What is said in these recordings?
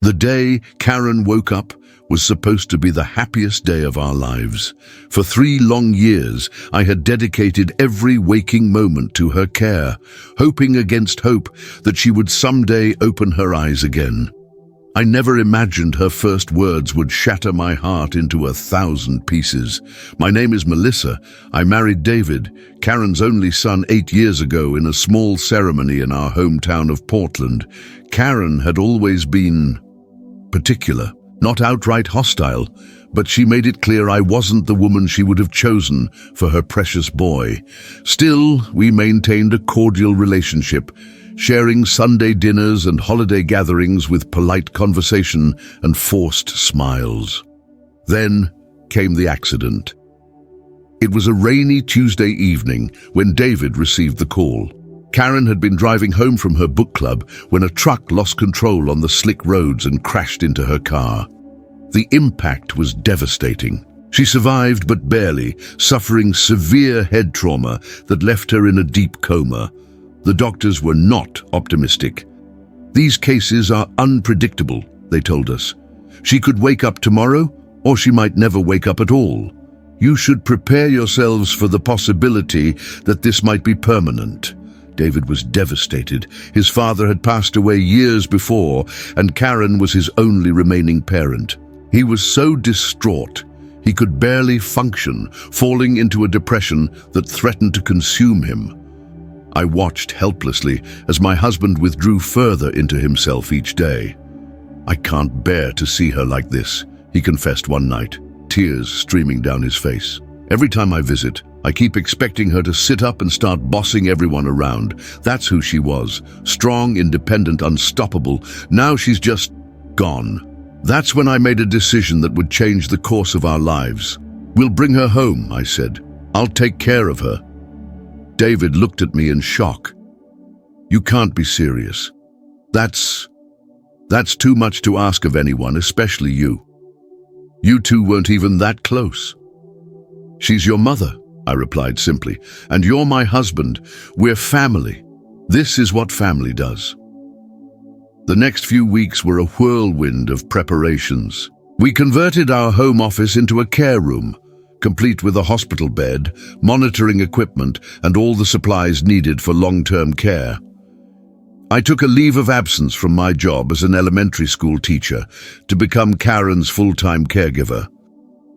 The day Karen woke up was supposed to be the happiest day of our lives. For 3 long years, I had dedicated every waking moment to her care, hoping against hope that she would someday open her eyes again. I never imagined her first words would shatter my heart into 1,000 pieces. "My name is Melissa. I married David, Karen's only son, 8 years ago in a small ceremony in our hometown of Portland. Karen had always been particular, not outright hostile, but she made it clear I wasn't the woman she would have chosen for her precious boy. Still, we maintained a cordial relationship, sharing Sunday dinners and holiday gatherings with polite conversation and forced smiles. Then came the accident. It was a rainy Tuesday evening when David received the call. Karen had been driving home from her book club when a truck lost control on the slick roads and crashed into her car. The impact was devastating. She survived but barely, suffering severe head trauma that left her in a deep coma. The doctors were not optimistic. "These cases are unpredictable," they told us. "She could wake up tomorrow, or she might never wake up at all. You should prepare yourselves for the possibility that this might be permanent." David was devastated. His father had passed away years before, and Karen was his only remaining parent. He was so distraught, he could barely function, falling into a depression that threatened to consume him. I watched helplessly as my husband withdrew further into himself each day. "I can't bear to see her like this," he confessed one night, tears streaming down his face. "Every time I visit, I keep expecting her to sit up and start bossing everyone around. That's who she was, strong, independent, unstoppable. Now she's just gone." That's when I made a decision that would change the course of our lives. "We'll bring her home," I said. "I'll take care of her." David looked at me in shock. "You can't be serious. That's too much to ask of anyone, especially you. You two weren't even that close." "She's your mother," I replied simply, "and you're my husband. We're family. This is what family does." The next few weeks were a whirlwind of preparations. We converted our home office into a care room, complete with a hospital bed, monitoring equipment, and all the supplies needed for long-term care. I took a leave of absence from my job as an elementary school teacher to become Karen's full-time caregiver.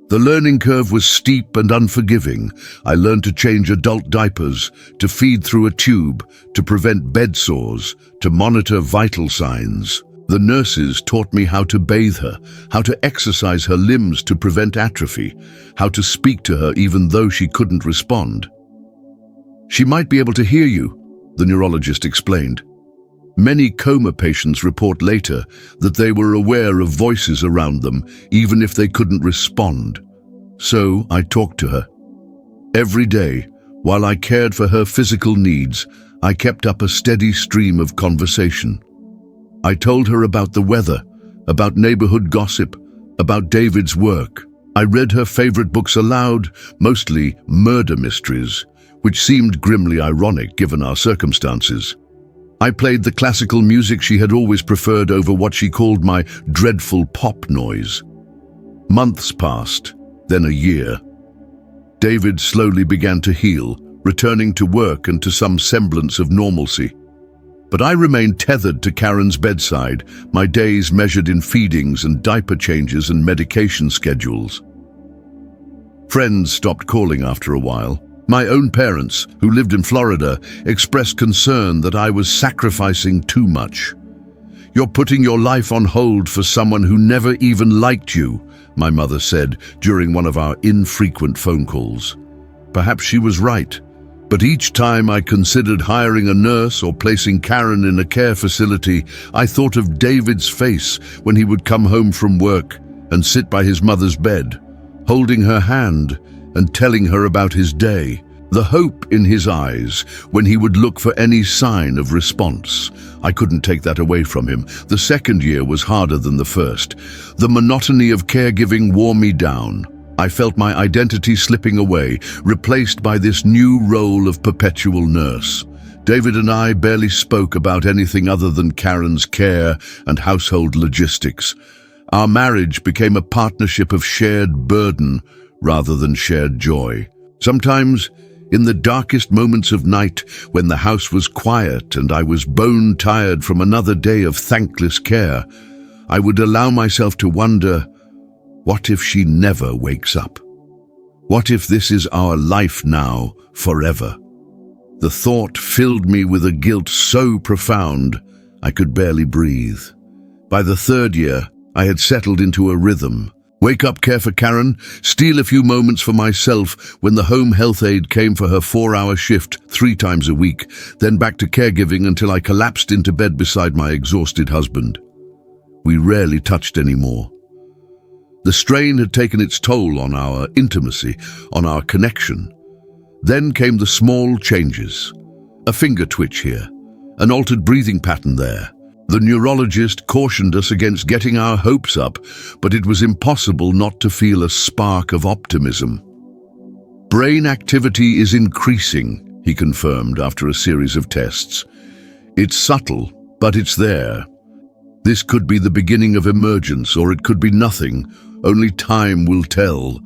The learning curve was steep and unforgiving. I learned to change adult diapers, to feed through a tube, to prevent bed sores, to monitor vital signs. The nurses taught me how to bathe her, how to exercise her limbs to prevent atrophy, how to speak to her even though she couldn't respond. "She might be able to hear you," the neurologist explained. Many coma patients report later that they were aware of voices around them, even if they couldn't respond. So I talked to her. Every day, while I cared for her physical needs, I kept up a steady stream of conversation. I told her about the weather, about neighborhood gossip, about David's work. I read her favorite books aloud, mostly murder mysteries, which seemed grimly ironic given our circumstances. I played the classical music she had always preferred over what she called my dreadful pop noise. Months passed, then a year. David slowly began to heal, returning to work and to some semblance of normalcy. But I remained tethered to Karen's bedside, my days measured in feedings and diaper changes and medication schedules. Friends stopped calling after a while. My own parents, who lived in Florida, expressed concern that I was sacrificing too much. "You're putting your life on hold for someone who never even liked you," my mother said during one of our infrequent phone calls. Perhaps she was right. But each time I considered hiring a nurse or placing Karen in a care facility, I thought of David's face when he would come home from work and sit by his mother's bed, holding her hand and telling her about his day. The hope in his eyes when he would look for any sign of response. I couldn't take that away from him. The second year was harder than the first. The monotony of caregiving wore me down. I felt my identity slipping away, replaced by this new role of perpetual nurse. David and I barely spoke about anything other than Karen's care and household logistics. Our marriage became a partnership of shared burden rather than shared joy. Sometimes, in the darkest moments of night, when the house was quiet and I was bone-tired from another day of thankless care, I would allow myself to wonder, what if she never wakes up? What if this is our life now, forever? The thought filled me with a guilt so profound I could barely breathe. By the third year, I had settled into a rhythm. Wake up, care for Karen, steal a few moments for myself when the home health aide came for her 4-hour shift 3 times a week, then back to caregiving until I collapsed into bed beside my exhausted husband. We rarely touched anymore. The strain had taken its toll on our intimacy, on our connection. Then came the small changes. A finger twitch here, an altered breathing pattern there. The neurologist cautioned us against getting our hopes up, but it was impossible not to feel a spark of optimism. Brain activity is increasing, he confirmed after a series of tests. It's subtle, but it's there. This could be the beginning of emergence, or it could be nothing. Only time will tell.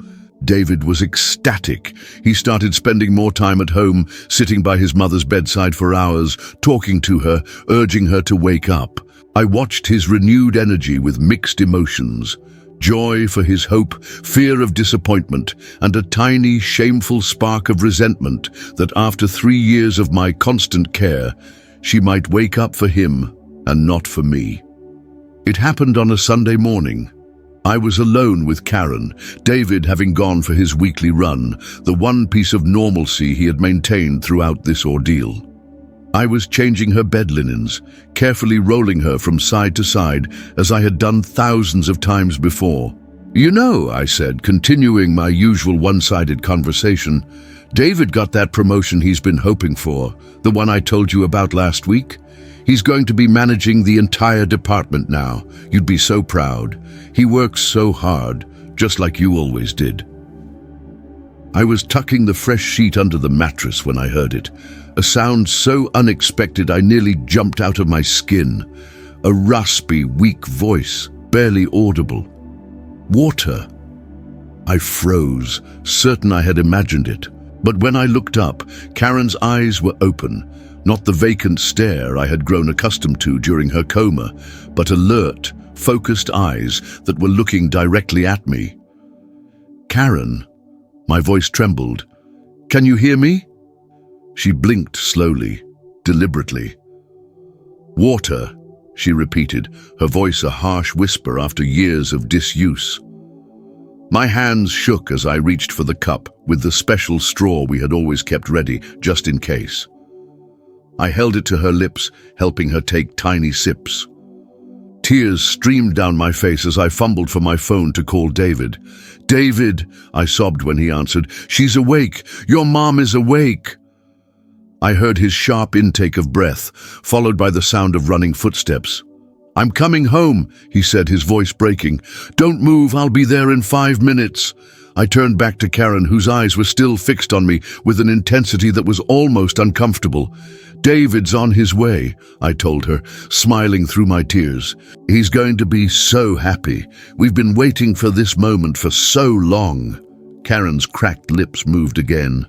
David was ecstatic. He started spending more time at home, sitting by his mother's bedside for hours, talking to her, urging her to wake up. I watched his renewed energy with mixed emotions. Joy for his hope, fear of disappointment, and a tiny, shameful spark of resentment that after 3 years of my constant care, she might wake up for him and not for me. It happened on a Sunday morning. I was alone with Karen, David having gone for his weekly run, the one piece of normalcy he had maintained throughout this ordeal. I was changing her bed linens, carefully rolling her from side to side as I had done thousands of times before. "You know," I said, continuing my usual one-sided conversation, "David got that promotion he's been hoping for, the one I told you about last week. He's going to be managing the entire department now. You'd be so proud. He works so hard, just like you always did." I was tucking the fresh sheet under the mattress when I heard it, a sound so unexpected I nearly jumped out of my skin. A raspy, weak voice, barely audible. "Water." I froze, certain I had imagined it. But when I looked up, Karen's eyes were open. Not the vacant stare I had grown accustomed to during her coma, but alert, focused eyes that were looking directly at me. "Karen," my voice trembled. "Can you hear me?" She blinked slowly, deliberately. "Water," she repeated, her voice a harsh whisper after years of disuse. My hands shook as I reached for the cup with the special straw we had always kept ready, just in case. I held it to her lips, helping her take tiny sips. Tears streamed down my face as I fumbled for my phone to call David. "David," I sobbed when he answered. "She's awake. Your mom is awake." I heard his sharp intake of breath, followed by the sound of running footsteps. "I'm coming home," he said, his voice breaking. "Don't move, I'll be there in 5 minutes." I turned back to Karen, whose eyes were still fixed on me with an intensity that was almost uncomfortable. "David's on his way," I told her, smiling through my tears. "He's going to be so happy. We've been waiting for this moment for so long." Karen's cracked lips moved again.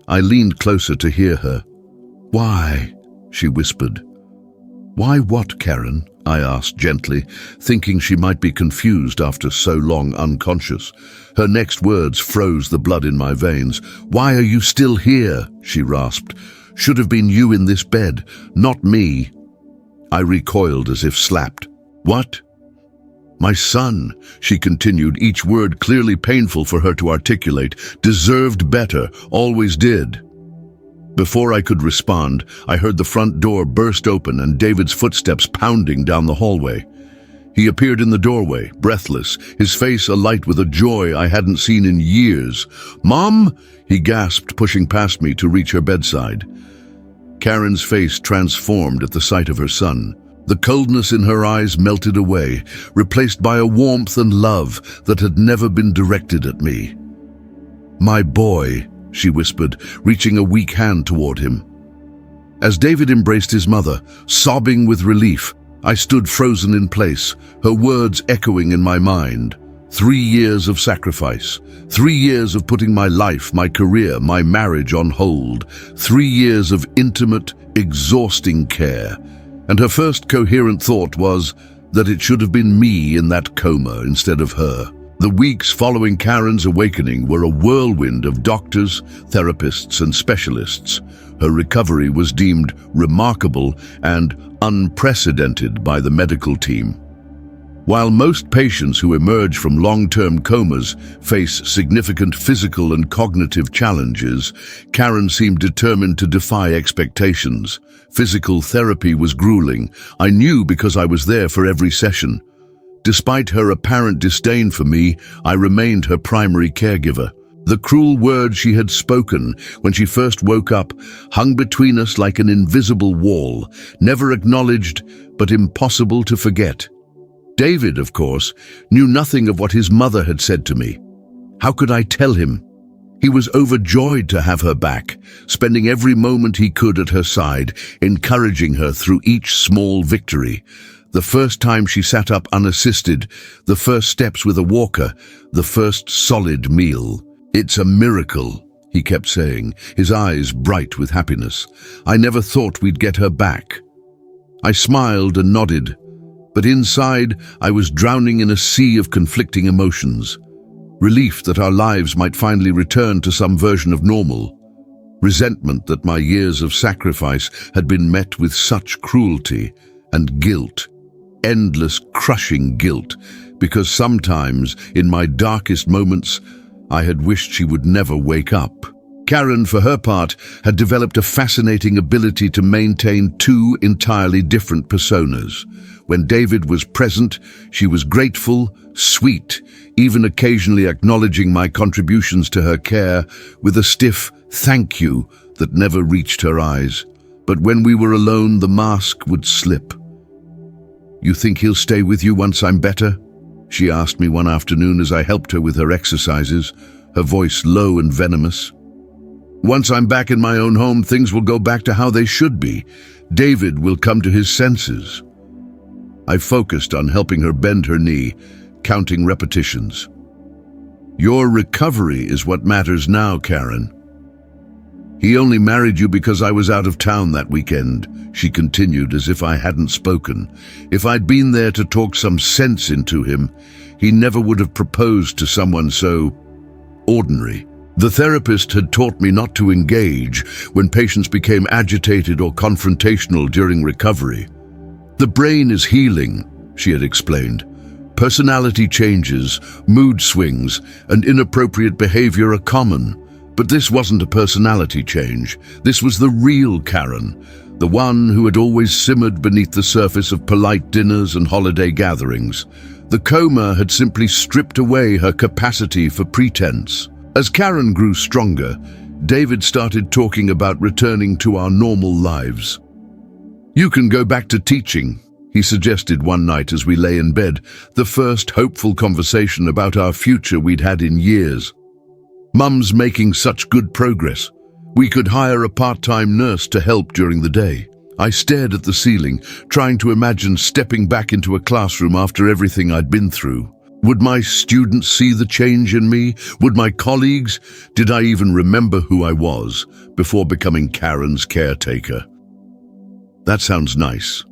I leaned closer to hear her. "Why?" she whispered. "Why what, Karen?" I asked gently, thinking she might be confused after so long unconscious. Her next words froze the blood in my veins. "Why are you still here?" she rasped. "Should have been you in this bed, not me." I recoiled as if slapped. "What?" "My son," she continued, each word clearly painful for her to articulate, "deserved better, always did." Before I could respond, I heard the front door burst open and David's footsteps pounding down the hallway. He appeared in the doorway, breathless, his face alight with a joy I hadn't seen in years. "Mom?" he gasped, pushing past me to reach her bedside. Karen's face transformed at the sight of her son. The coldness in her eyes melted away, replaced by a warmth and love that had never been directed at me. "My boy," she whispered, reaching a weak hand toward him. As David embraced his mother, sobbing with relief, I stood frozen in place, her words echoing in my mind. 3 years of sacrifice, 3 years of putting my life, my career, my marriage on hold, 3 years of intimate, exhausting care. And her first coherent thought was that it should have been me in that coma instead of her. The weeks following Karen's awakening were a whirlwind of doctors, therapists, and specialists. Her recovery was deemed remarkable and unprecedented by the medical team. While most patients who emerge from long-term comas face significant physical and cognitive challenges, Karen seemed determined to defy expectations. Physical therapy was grueling. I knew because I was there for every session. Despite her apparent disdain for me, I remained her primary caregiver. The cruel words she had spoken when she first woke up hung between us like an invisible wall, never acknowledged but impossible to forget. David, of course, knew nothing of what his mother had said to me. How could I tell him? He was overjoyed to have her back, spending every moment he could at her side, encouraging her through each small victory. The first time she sat up unassisted, the first steps with a walker, the first solid meal. "It's a miracle," he kept saying, his eyes bright with happiness. "I never thought we'd get her back." I smiled and nodded, but inside I was drowning in a sea of conflicting emotions. Relief that our lives might finally return to some version of normal. Resentment that my years of sacrifice had been met with such cruelty, and guilt. Endless, crushing guilt, because sometimes, in my darkest moments, I had wished she would never wake up. Karen, for her part, had developed a fascinating ability to maintain 2 entirely different personas. When David was present, she was grateful, sweet, even occasionally acknowledging my contributions to her care with a stiff thank you that never reached her eyes. But when we were alone, the mask would slip. "You think he'll stay with you once I'm better?" she asked me one afternoon as I helped her with her exercises, her voice low and venomous. "Once I'm back in my own home, things will go back to how they should be. David will come to his senses." I focused on helping her bend her knee, counting repetitions. "Your recovery is what matters now, Karen. He only married you because I was out of town that weekend," she continued as if I hadn't spoken. "If I'd been there to talk some sense into him, he never would have proposed to someone so ordinary." The therapist had taught me not to engage when patients became agitated or confrontational during recovery. "The brain is healing," she had explained. "Personality changes, mood swings, and inappropriate behavior are common. But this wasn't a personality change. This was the real Karen, the one who had always simmered beneath the surface of polite dinners and holiday gatherings. The coma had simply stripped away her capacity for pretense." As Karen grew stronger, David started talking about returning to our normal lives. "You can go back to teaching," he suggested one night as we lay in bed, the first hopeful conversation about our future we'd had in years. "Mum's making such good progress. We could hire a part-time nurse to help during the day." I stared at the ceiling, trying to imagine stepping back into a classroom after everything I'd been through. Would my students see the change in me? Would my colleagues? Did I even remember who I was before becoming Karen's caretaker? "That sounds nice,"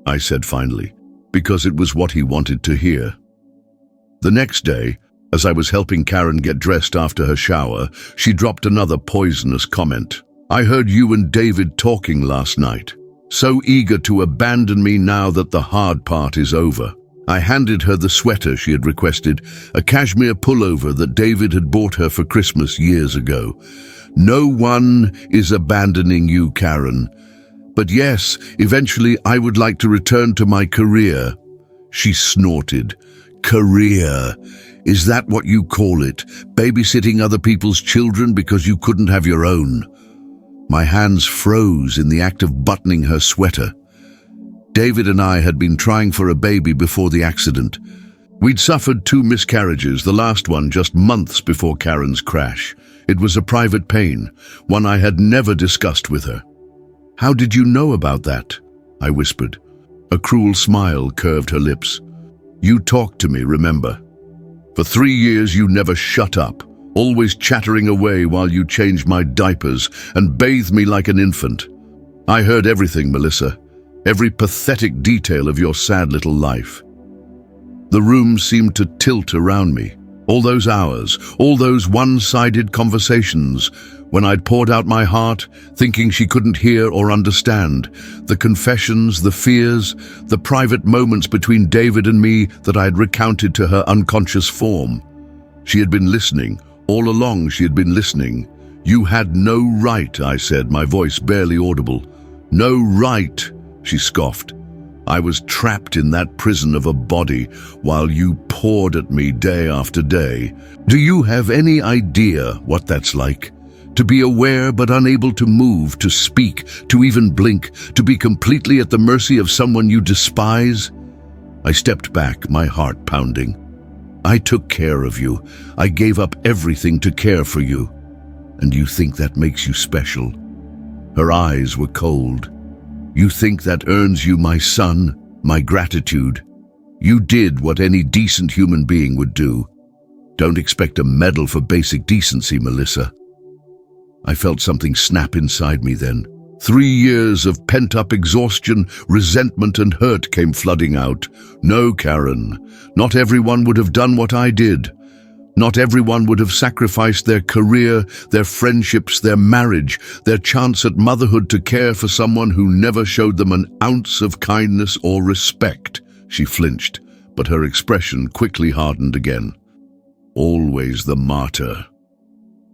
I said finally, because it was what he wanted to hear. The next day, as I was helping Karen get dressed after her shower, she dropped another poisonous comment. "I heard you and David talking last night. So eager to abandon me now that the hard part is over." I handed her the sweater she had requested, a cashmere pullover that David had bought her for Christmas years ago. "No one is abandoning you, Karen. But yes, eventually I would like to return to my career." She snorted. "Career? Is that what you call it? Babysitting other people's children because you couldn't have your own?" My hands froze in the act of buttoning her sweater. David and I had been trying for a baby before the accident. We'd suffered 2 miscarriages, the last one just months before Karen's crash. It was a private pain, one I had never discussed with her. How did you know about that? I whispered. A cruel smile curved her lips. You talked to me, remember? For 3 years you never shut up, always chattering away while you changed my diapers and bathed me like an infant. I heard everything, Melissa, every pathetic detail of your sad little life. The room seemed to tilt around me. All those hours, all those one-sided conversations, when I'd poured out my heart, thinking she couldn't hear or understand, the confessions, the fears, the private moments between David and me that I had recounted to her unconscious form. She had been listening. All along she had been listening. You had no right, I said, my voice barely audible. No right, she scoffed. I was trapped in that prison of a body while you poured at me day after day. Do you have any idea what that's like? To be aware but unable to move, to speak, to even blink, to be completely at the mercy of someone you despise? I stepped back, my heart pounding. I took care of you. I gave up everything to care for you. And you think that makes you special? Her eyes were cold. You think that earns you my son, my gratitude? You did what any decent human being would do. Don't expect a medal for basic decency, Melissa. I felt something snap inside me then. 3 years of pent-up exhaustion, resentment and hurt came flooding out. No, Karen, not everyone would have done what I did. Not everyone would have sacrificed their career, their friendships, their marriage, their chance at motherhood to care for someone who never showed them an ounce of kindness or respect. She flinched, but her expression quickly hardened again. Always the martyr.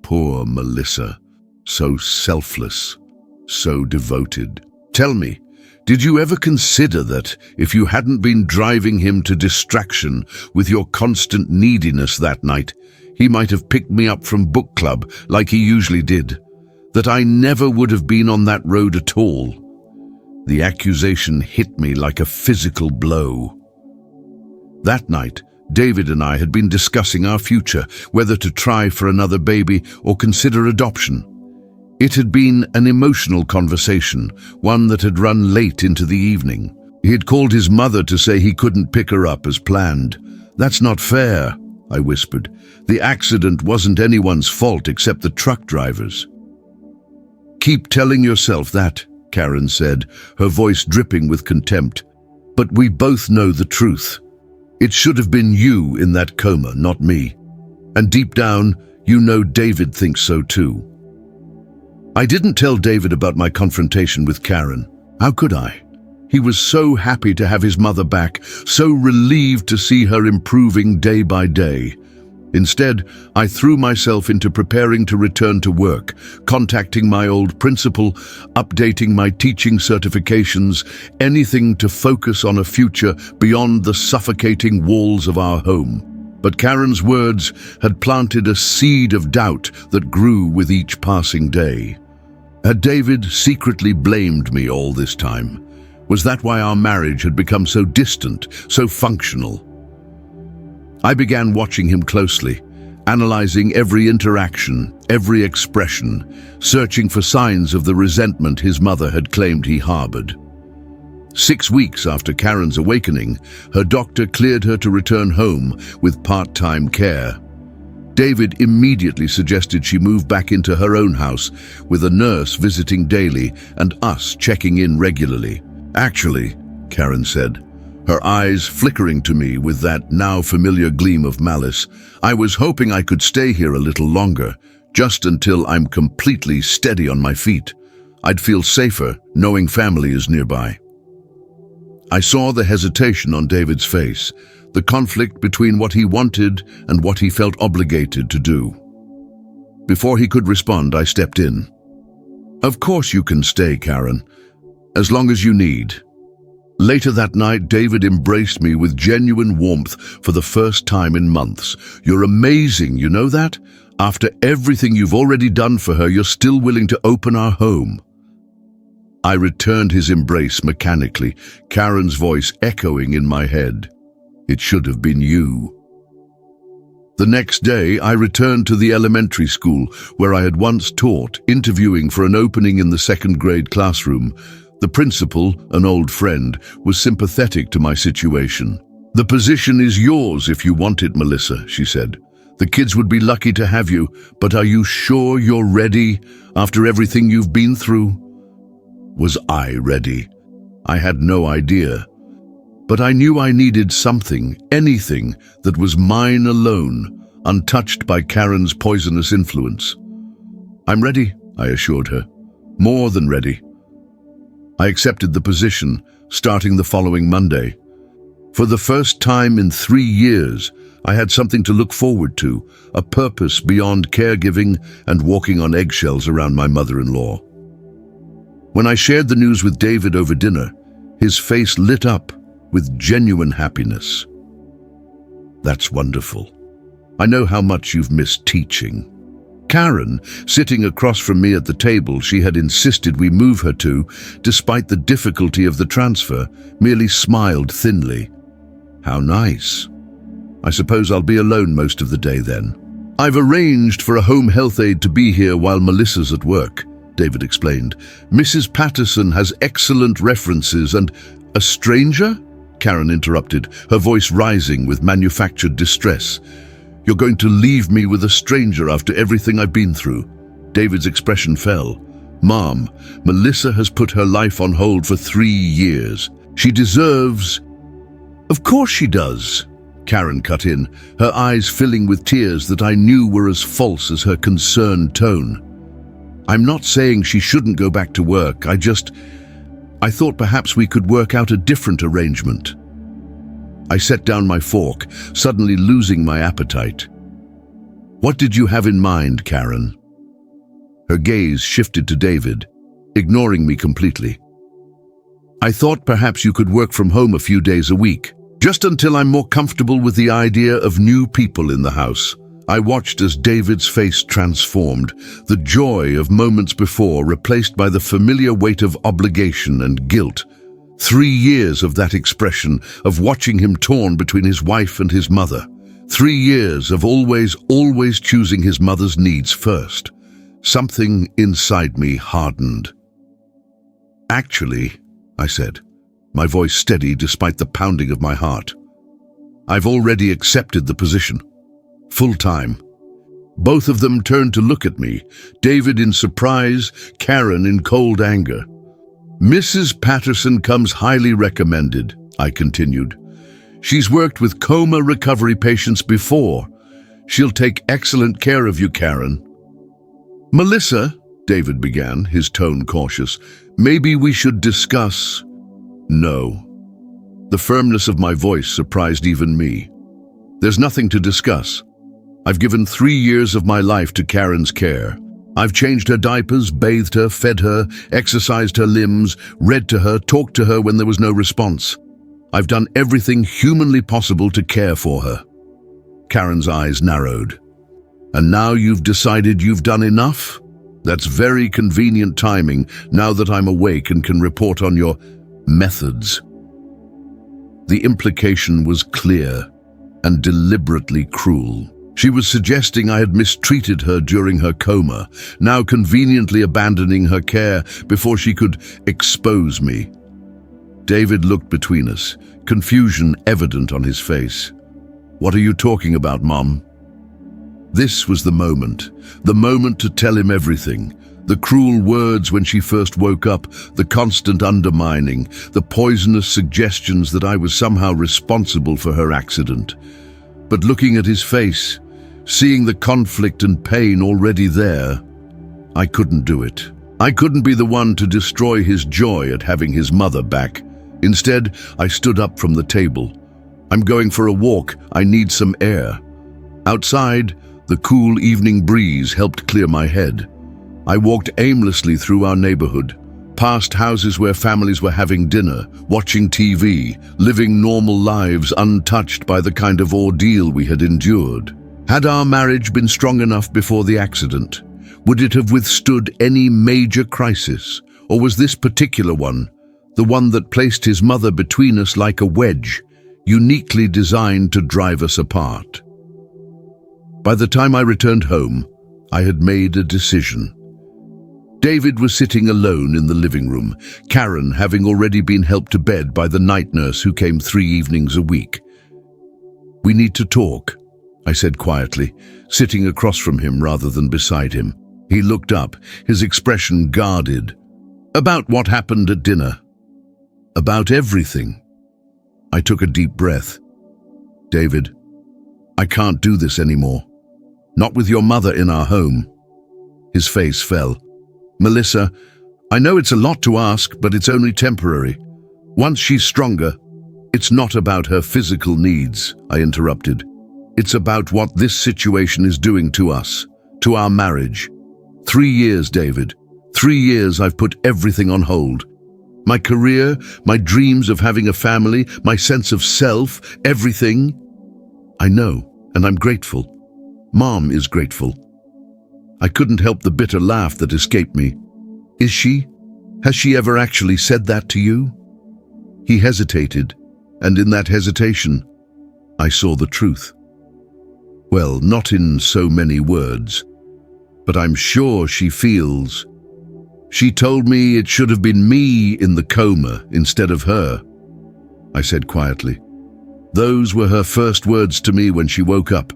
Poor Melissa, so selfless, so devoted. Tell me, did you ever consider that if you hadn't been driving him to distraction with your constant neediness that night, he might have picked me up from book club like he usually did? That I never would have been on that road at all? The accusation hit me like a physical blow. That night, David and I had been discussing our future, whether to try for another baby or consider adoption. It had been an emotional conversation, one that had run late into the evening. He had called his mother to say he couldn't pick her up as planned. That's not fair, I whispered. The accident wasn't anyone's fault except the truck driver's. Keep telling yourself that, Karen said, her voice dripping with contempt. But we both know the truth. It should have been you in that coma, not me. And deep down, you know David thinks so too. I didn't tell David about my confrontation with Karen. How could I? He was so happy to have his mother back, so relieved to see her improving day by day. Instead, I threw myself into preparing to return to work, contacting my old principal, updating my teaching certifications, anything to focus on a future beyond the suffocating walls of our home. But Karen's words had planted a seed of doubt that grew with each passing day. Had David secretly blamed me all this time? Was that why our marriage had become so distant, so functional? I began watching him closely, analyzing every interaction, every expression, searching for signs of the resentment his mother had claimed he harbored. 6 weeks after Karen's awakening, her doctor cleared her to return home with part-time care. David immediately suggested she move back into her own house, with a nurse visiting daily and us checking in regularly. Actually, Karen said, her eyes flickering to me with that now familiar gleam of malice, I was hoping I could stay here a little longer, just until I'm completely steady on my feet. I'd feel safer knowing family is nearby. I saw the hesitation on David's face, the conflict between what he wanted and what he felt obligated to do. Before he could respond, I stepped in. Of course you can stay, Karen, as long as you need. Later that night, David embraced me with genuine warmth for the first time in months. You're amazing, you know that? After everything you've already done for her, you're still willing to open our home. I returned his embrace mechanically, Karen's voice echoing in my head. It should have been you. The next day, I returned to the elementary school where I had once taught, interviewing for an opening in the second grade classroom. The principal, an old friend, was sympathetic to my situation. "The position is yours if you want it, Melissa," she said. "The kids would be lucky to have you, but are you sure you're ready after everything you've been through?" Was I ready? I had no idea. But I knew I needed something, anything, that was mine alone, untouched by Karen's poisonous influence. "I'm ready," I assured her. "More than ready." I accepted the position, starting the following Monday. For the first time in 3 years, I had something to look forward to, a purpose beyond caregiving and walking on eggshells around my mother-in-law. When I shared the news with David over dinner, his face lit up with genuine happiness. "That's wonderful. I know how much you've missed teaching." Karen, sitting across from me at the table she had insisted we move her to, despite the difficulty of the transfer, merely smiled thinly. "How nice. I suppose I'll be alone most of the day then." "I've arranged for a home health aide to be here while Melissa's at work," David explained. "Mrs. Patterson has excellent references and—" "A stranger?" Karen interrupted, her voice rising with manufactured distress. "You're going to leave me with a stranger after everything I've been through?" David's expression fell. "Mom, Melissa has put her life on hold for 3 years. She deserves—" "Of course she does," Karen cut in, her eyes filling with tears that I knew were as false as her concerned tone. "I'm not saying she shouldn't go back to work. I thought perhaps we could work out a different arrangement." I set down my fork, suddenly losing my appetite. "What did you have in mind, Karen?" Her gaze shifted to David, ignoring me completely. "I thought perhaps you could work from home a few days a week, just until I'm more comfortable with the idea of new people in the house." I watched as David's face transformed, the joy of moments before replaced by the familiar weight of obligation and guilt. 3 years of that expression, of watching him torn between his wife and his mother. 3 years of always choosing his mother's needs first. Something inside me hardened. "Actually," I said, my voice steady despite the pounding of my heart, "I've already accepted the position. Full-time." Both of them turned to look at me, David in surprise, Karen in cold anger. "Mrs. Patterson comes highly recommended," I continued. "She's worked with coma recovery patients before. She'll take excellent care of you, Karen." "Melissa," David began, his tone cautious, "maybe we should discuss—" "No." The firmness of my voice surprised even me. "There's nothing to discuss. I've given 3 years of my life to Karen's care. I've changed her diapers, bathed her, fed her, exercised her limbs, read to her, talked to her when there was no response. I've done everything humanly possible to care for her." Karen's eyes narrowed. "And now you've decided you've done enough? That's very convenient timing now that I'm awake and can report on your methods." The implication was clear and deliberately cruel. She was suggesting I had mistreated her during her coma, now conveniently abandoning her care before she could expose me. David looked between us, confusion evident on his face. "What are you talking about, Mom?" This was the moment to tell him everything. The cruel words when she first woke up, the constant undermining, the poisonous suggestions that I was somehow responsible for her accident. But looking at his face, seeing the conflict and pain already there, I couldn't do it. I couldn't be the one to destroy his joy at having his mother back. Instead, I stood up from the table. "I'm going for a walk. I need some air." Outside, the cool evening breeze helped clear my head. I walked aimlessly through our neighborhood, past houses where families were having dinner, watching TV, living normal lives untouched by the kind of ordeal we had endured. Had our marriage been strong enough before the accident? Would it have withstood any major crisis? Or was this particular one, the one that placed his mother between us like a wedge, uniquely designed to drive us apart? By the time I returned home, I had made a decision. David was sitting alone in the living room, Karen having already been helped to bed by the night nurse who came 3 evenings a week. "We need to talk," I said quietly, sitting across from him rather than beside him. He looked up, his expression guarded. "About what happened at dinner?" "About everything." I took a deep breath. "David, I can't do this anymore. Not with your mother in our home." His face fell. "Melissa, I know it's a lot to ask, but it's only temporary. Once she's stronger..." "It's not about her physical needs," I interrupted. "It's about what this situation is doing to us, to our marriage. 3 years, David. 3 years I've put everything on hold. My career, my dreams of having a family, my sense of self, everything." "I know, and I'm grateful. Mom is grateful." I couldn't help the bitter laugh that escaped me. "Is she? Has she ever actually said that to you?" He hesitated, and in that hesitation, I saw the truth. "Well, not in so many words, but I'm sure she feels. She told me it should have been me in the coma instead of her," I said quietly. "Those were her first words to me when she woke up.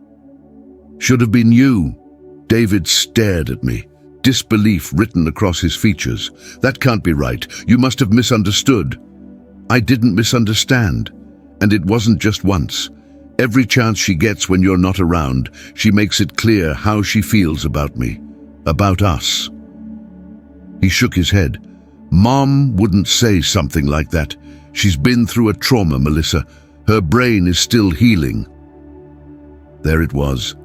Should have been you." David stared at me, disbelief written across his features. "That can't be right. You must have misunderstood." "I didn't misunderstand. And it wasn't just once. Every chance she gets when you're not around, she makes it clear how she feels about me, about us." He shook his head. "Mom wouldn't say something like that. She's been through a trauma, Melissa. Her brain is still healing." There it was.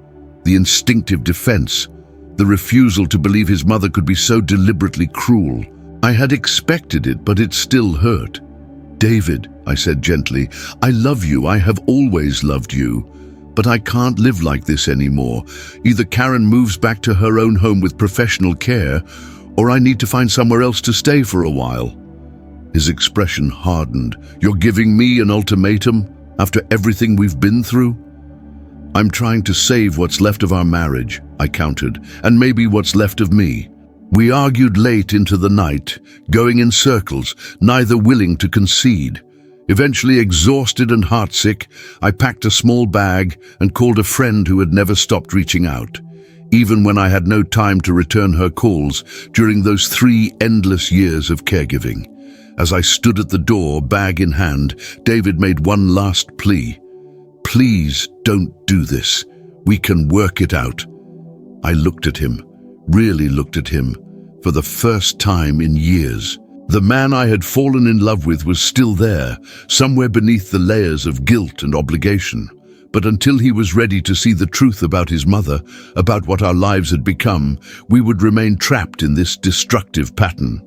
The instinctive defense, the refusal to believe his mother could be so deliberately cruel. I had expected it, but it still hurt. "David," I said gently, "I love you. I have always loved you. But I can't live like this anymore. Either Karen moves back to her own home with professional care, or I need to find somewhere else to stay for a while." His expression hardened. "You're giving me an ultimatum after everything we've been through?" "I'm trying to save what's left of our marriage," I countered, "and maybe what's left of me." We argued late into the night, going in circles, neither willing to concede. Eventually, exhausted and heartsick, I packed a small bag and called a friend who had never stopped reaching out, even when I had no time to return her calls during those 3 endless years of caregiving. As I stood at the door, bag in hand, David made one last plea. "Please don't do this. We can work it out." I looked at him, really looked at him, for the first time in years. The man I had fallen in love with was still there, somewhere beneath the layers of guilt and obligation. But until he was ready to see the truth about his mother, about what our lives had become, we would remain trapped in this destructive pattern.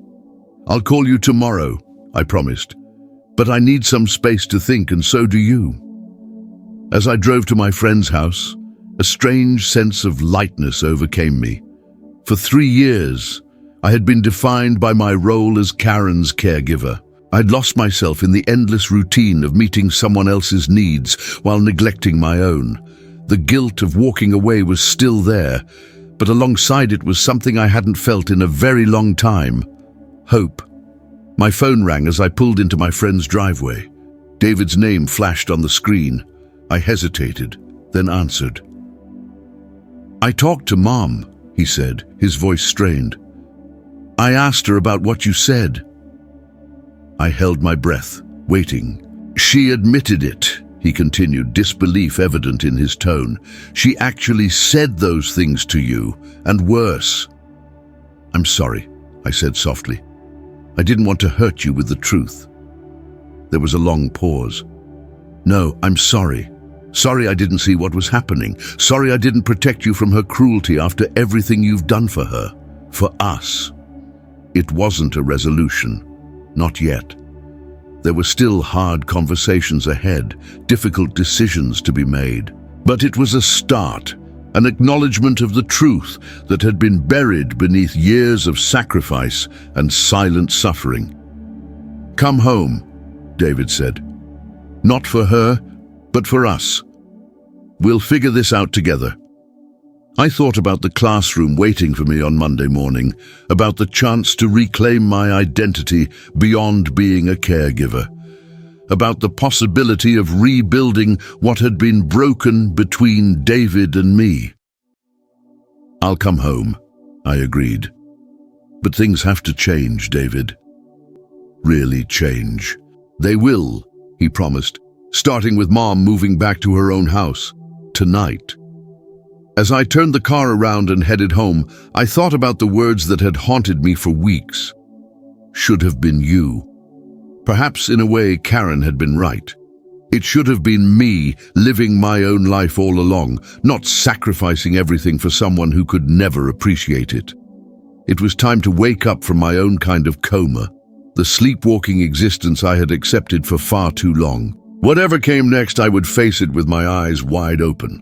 "I'll call you tomorrow," I promised. "But I need some space to think, and so do you." As I drove to my friend's house, a strange sense of lightness overcame me. For 3 years, I had been defined by my role as Karen's caregiver. I'd lost myself in the endless routine of meeting someone else's needs while neglecting my own. The guilt of walking away was still there, but alongside it was something I hadn't felt in a very long time: hope. My phone rang as I pulled into my friend's driveway. David's name flashed on the screen. I hesitated, then answered. "I talked to Mom," he said, his voice strained. "I asked her about what you said." I held my breath, waiting. "She admitted it," he continued, disbelief evident in his tone. "She actually said those things to you, and worse." "I'm sorry," I said softly. "I didn't want to hurt you with the truth." There was a long pause. "No, I'm sorry. Sorry I didn't see what was happening. Sorry I didn't protect you from her cruelty after everything you've done for her, for us." It wasn't a resolution. Not yet. There were still hard conversations ahead, difficult decisions to be made. But it was a start, an acknowledgement of the truth that had been buried beneath years of sacrifice and silent suffering. "Come home," David said. "Not for her, but for us. We'll figure this out together." I thought about the classroom waiting for me on Monday morning, about the chance to reclaim my identity beyond being a caregiver, about the possibility of rebuilding what had been broken between David and me. "I'll come home," I agreed. "But things have to change, David. Really change." "They will," he promised, starting with Mom moving back to her own house. Tonight. As I turned the car around and headed home, I thought about the words that had haunted me for weeks. Should have been you. Perhaps in a way Karen had been right. It should have been me living my own life all along, not sacrificing everything for someone who could never appreciate it. It was time to wake up from my own kind of coma, the sleepwalking existence I had accepted for far too long. Whatever came next, I would face it with my eyes wide open.